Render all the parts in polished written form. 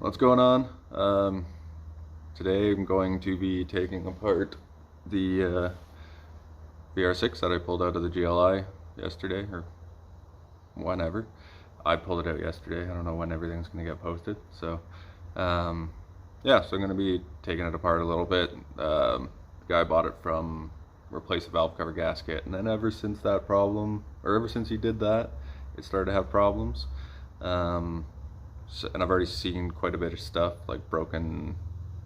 What's going on? Today I'm going to be taking apart the VR6 that I pulled out of the GLI yesterday, or whenever. I pulled it out yesterday. I don't know when everything's going to get posted. Um, yeah, so I'm going to be taking it apart a little bit. The guy bought it from replace a valve cover gasket, and then ever since that problem, or ever since he did that, it started to have problems. And I've already seen quite a bit of stuff, like broken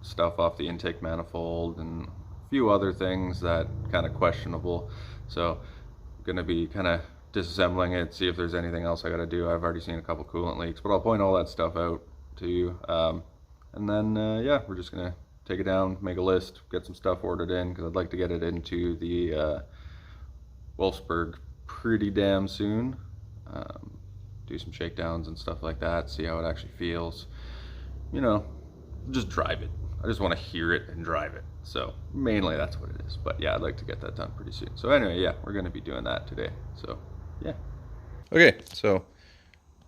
stuff off the intake manifold and a few other things that kind of questionable. So I'm gonna be kind of disassembling it, see if there's anything else I gotta do. I've already seen a couple coolant leaks, but I'll point all that stuff out to you. And then yeah, we're just gonna take it down, make a list, get some stuff ordered in, because I'd like to get it into the Wolfsburg pretty damn soon. Do some shakedowns and stuff like that, see how it actually feels. You know, just drive it. I just want to hear it and drive it. So mainly that's what it is. But yeah, I'd like to get that done pretty soon. So anyway, yeah, we're going to be doing that today. So yeah. Okay, so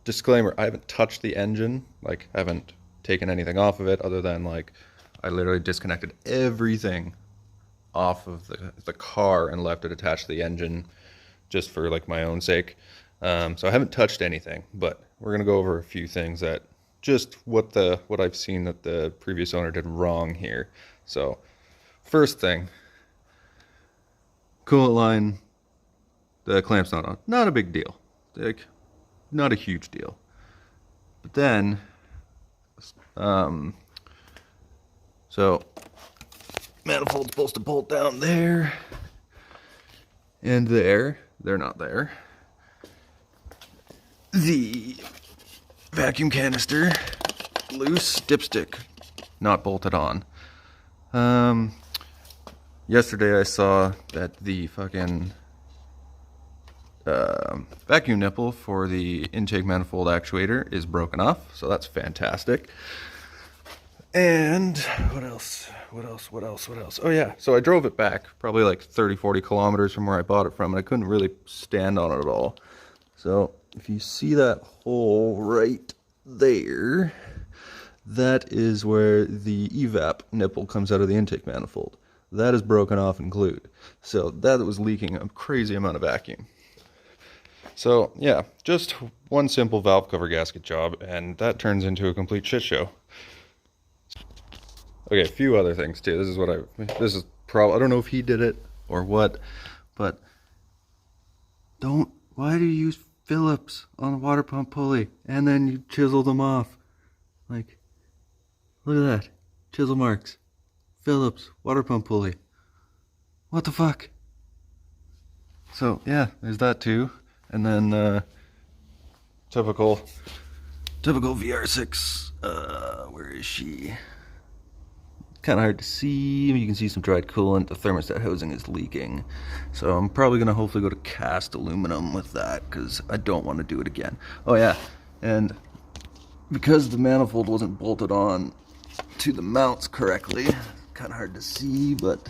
disclaimer, I haven't touched the engine. Like, I haven't taken anything off of it other than, like, I literally disconnected everything off of the car and left it attached to the engine just for, like, my own sake. So I haven't touched anything, but we're gonna go over a few things that just what I've seen that the previous owner did wrong here. So first thing, coolant line, the clamp's not on. Not a big deal. Like, not a huge deal. But then, so manifold's supposed to bolt down there and there. They're not there. The vacuum canister, loose, dipstick, not bolted on. Yesterday I saw that the fucking vacuum nipple for the intake manifold actuator is broken off, so that's fantastic. And what else? Oh yeah, so I drove it back probably like 30-40 kilometers from where I bought it from, and I couldn't really stand on it at all. So if you see that hole right there, that is where the evap nipple comes out of the intake manifold. That is broken off and glued. So that was leaking a crazy amount of vacuum. So yeah, just one simple valve cover gasket job, and that turns into a complete shit show. Okay, a few other things too. I don't know if he did it or what, but why do you use Phillips on the water pump pulley and then you chisel them off? Like, look at that, chisel marks, Phillips water pump pulley. What the fuck? So yeah, there's that too. And then typical VR6. Where is she? Kind of hard to see. You can see some dried coolant. The thermostat housing is leaking, so I'm probably gonna hopefully go to cast aluminum with that, because I don't want to do it again. Oh yeah, and because the manifold wasn't bolted on to the mounts correctly, kind of hard to see, but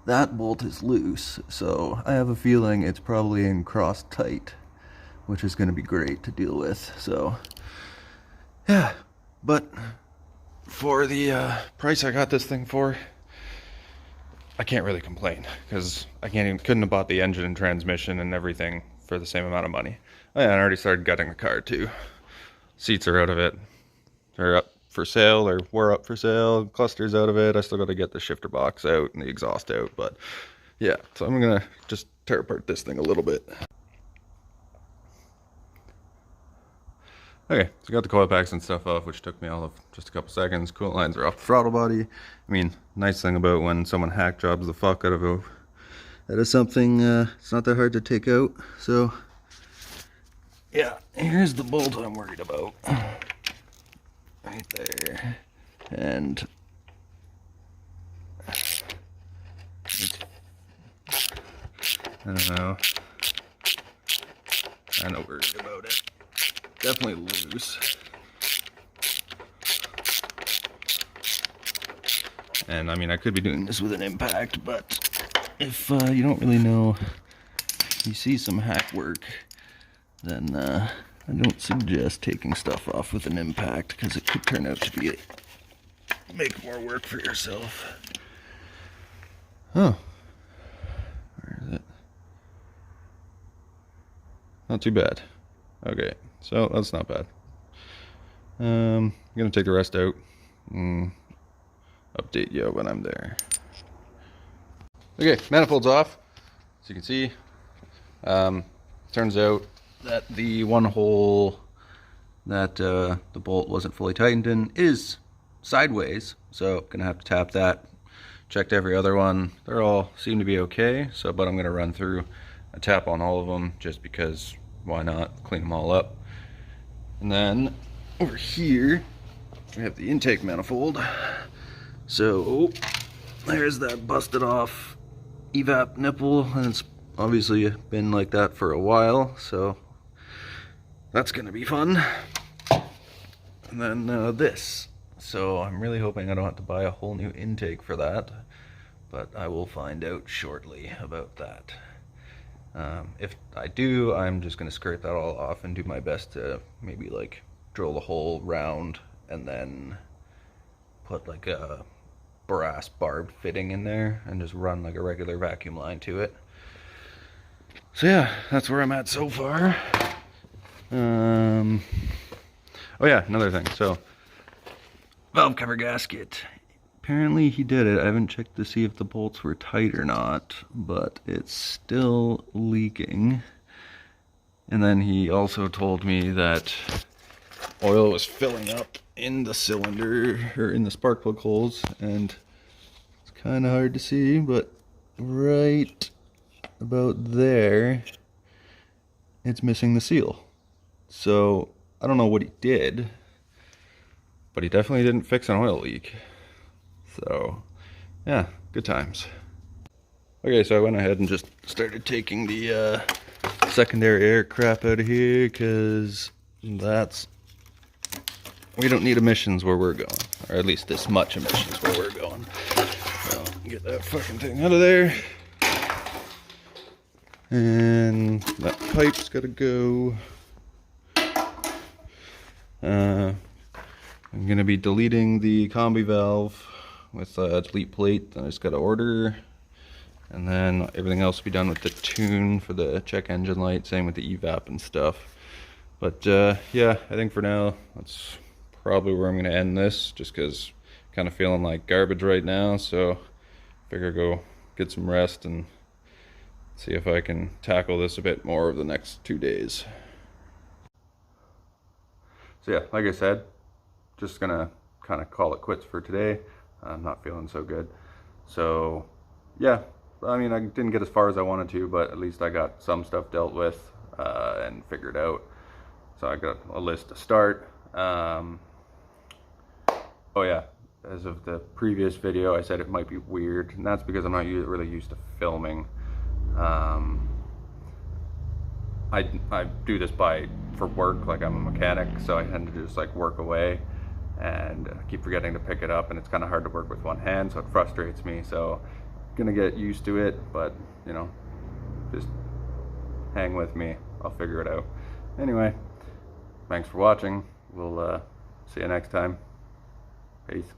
that bolt is loose, so I have a feeling it's probably in cross tight, which is going to be great to deal with. So yeah, but for the price I got this thing for, I can't really complain, because couldn't have bought the engine and transmission and everything for the same amount of money. Oh yeah, I already started gutting the car too. Seats are out of it. They're up for sale, or were up for sale. Cluster's out of it. I still got to get the shifter box out and the exhaust out, but yeah, so I'm gonna just tear apart this thing a little bit. Okay, so I got the coil packs and stuff off, which took me all of just a couple seconds. Coolant lines are off the throttle body. I mean, nice thing about when someone hack jobs the fuck out of something, it's not that hard to take out. So yeah, here's the bolt I'm worried about. Right there. And I don't know. I'm not worried about it. Definitely loose. And I mean, I could be doing this with an impact, but if you don't really know, you see some hack work, then I don't suggest taking stuff off with an impact because it could turn out to be make more work for yourself. Oh, where is it? Not too bad. Okay, so that's not bad. I'm gonna take the rest out and update you when I'm there. Okay, manifold's off. As you can see, turns out that the one hole that the bolt wasn't fully tightened in is sideways, so I'm gonna have to tap that. Checked every other one, they're all seem to be okay, so but I'm gonna run through a tap on all of them just because why not, clean them all up. And then over here we have the intake manifold. So there's that busted off evap nipple, and it's obviously been like that for a while, so that's gonna be fun. And then this. So I'm really hoping I don't have to buy a whole new intake for that, but I will find out shortly about that. If I do, I'm just gonna skirt that all off and do my best to maybe like drill the hole round and then put like a brass barbed fitting in there and just run like a regular vacuum line to it. So yeah, that's where I'm at so far. Oh yeah, another thing. So valve cover gasket. Apparently he did it. I haven't checked to see if the bolts were tight or not, but it's still leaking. And then he also told me that oil was filling up in the cylinder, or in the spark plug holes, and it's kind of hard to see, but right about there, it's missing the seal. So I don't know what he did, but he definitely didn't fix an oil leak. So yeah, good times. Okay, so I went ahead and just started taking the secondary air crap out of here, because we don't need emissions where we're going, or at least this much emissions where we're going. So get that fucking thing out of there. And that pipe's gotta go. I'm gonna be deleting the combi valve with a delete plate that I just gotta order. And then everything else will be done with the tune for the check engine light, same with the evap and stuff. But yeah, I think for now, that's probably where I'm gonna end this, just because I'm kind of feeling like garbage right now, so figure go get some rest and see if I can tackle this a bit more over the next 2 days. So yeah, like I said, just gonna kind of call it quits for today. I'm not feeling so good. So yeah, I mean, I didn't get as far as I wanted to, but at least I got some stuff dealt with and figured out. So I got a list to start. Oh yeah, as of the previous video, I said it might be weird, and that's because I'm not really used to filming. I do this for work, like I'm a mechanic, so I tend to just like work away and keep forgetting to pick it up, and it's kind of hard to work with one hand, so it frustrates me. So I'm gonna get used to it, but you know, just hang with me, I'll figure it out. Anyway, thanks for watching. We'll see you next time. Peace.